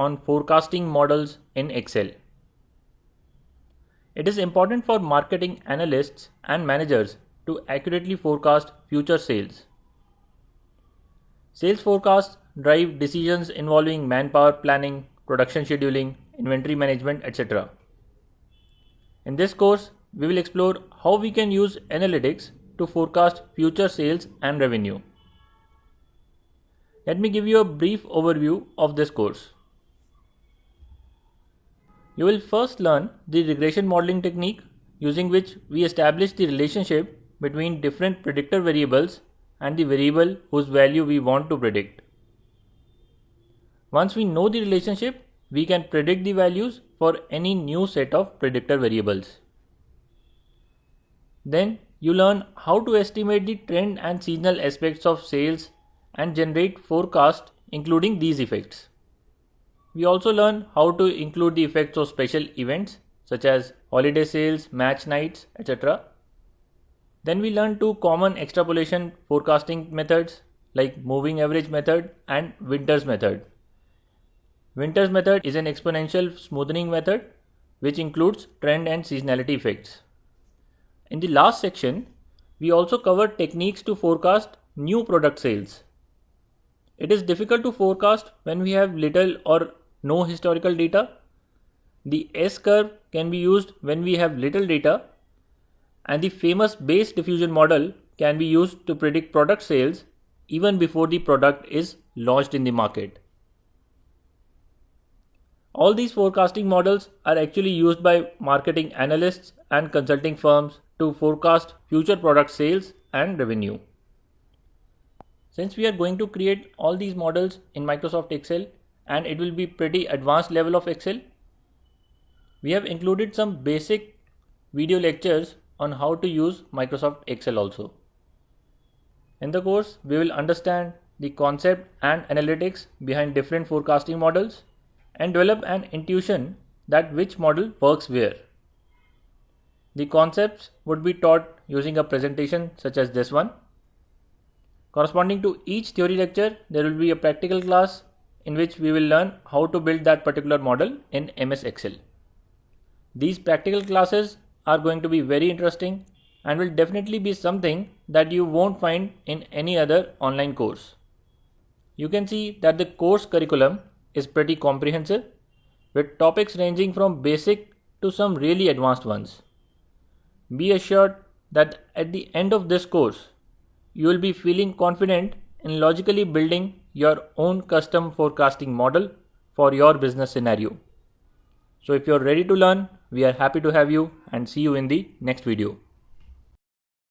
on forecasting models in Excel. It is important for marketing analysts and managers to accurately forecast future sales. Sales forecasts drive decisions involving manpower planning, production scheduling, inventory management, etc. In this course, we will explore how we can use analytics to forecast future sales and revenue. Let me give you a brief overview of this course. You will first learn the regression modeling technique using which we establish the relationship between different predictor variables and the variable whose value we want to predict. Once we know the relationship, we can predict the values for any new set of predictor variables. Then you learn how to estimate the trend and seasonal aspects of sales and generate forecasts including these effects. We also learn how to include the effects of special events such as holiday sales, match nights, etc. Then we learn two common extrapolation forecasting methods like moving average method and Winters method. Winters method is an exponential smoothing method which includes trend and seasonality effects. In the last section, we also cover techniques to forecast new product sales. It is difficult to forecast when we have little or no historical data. The S-curve can be used when we have little data, and the famous Bayes diffusion model can be used to predict product sales even before the product is launched in the market. All these forecasting models are actually used by marketing analysts and consulting firms to forecast future product sales and revenue. Since we are going to create all these models in Microsoft Excel and it will be pretty advanced level of Excel, we have included some basic video lectures on how to use Microsoft Excel also. In the course, we will understand the concept and analytics behind different forecasting models and develop an intuition that which model works where. The concepts would be taught using a presentation such as this one. Corresponding to each theory lecture, there will be a practical class in which we will learn how to build that particular model in MS Excel. These practical classes are going to be very interesting and will definitely be something that you won't find in any other online course. You can see that the course curriculum is pretty comprehensive with topics ranging from basic to some really advanced ones. Be assured that at the end of this course, you will be feeling confident in logically building your own custom forecasting model for your business scenario. So if you're ready to learn, we are happy to have you and see you in the next video.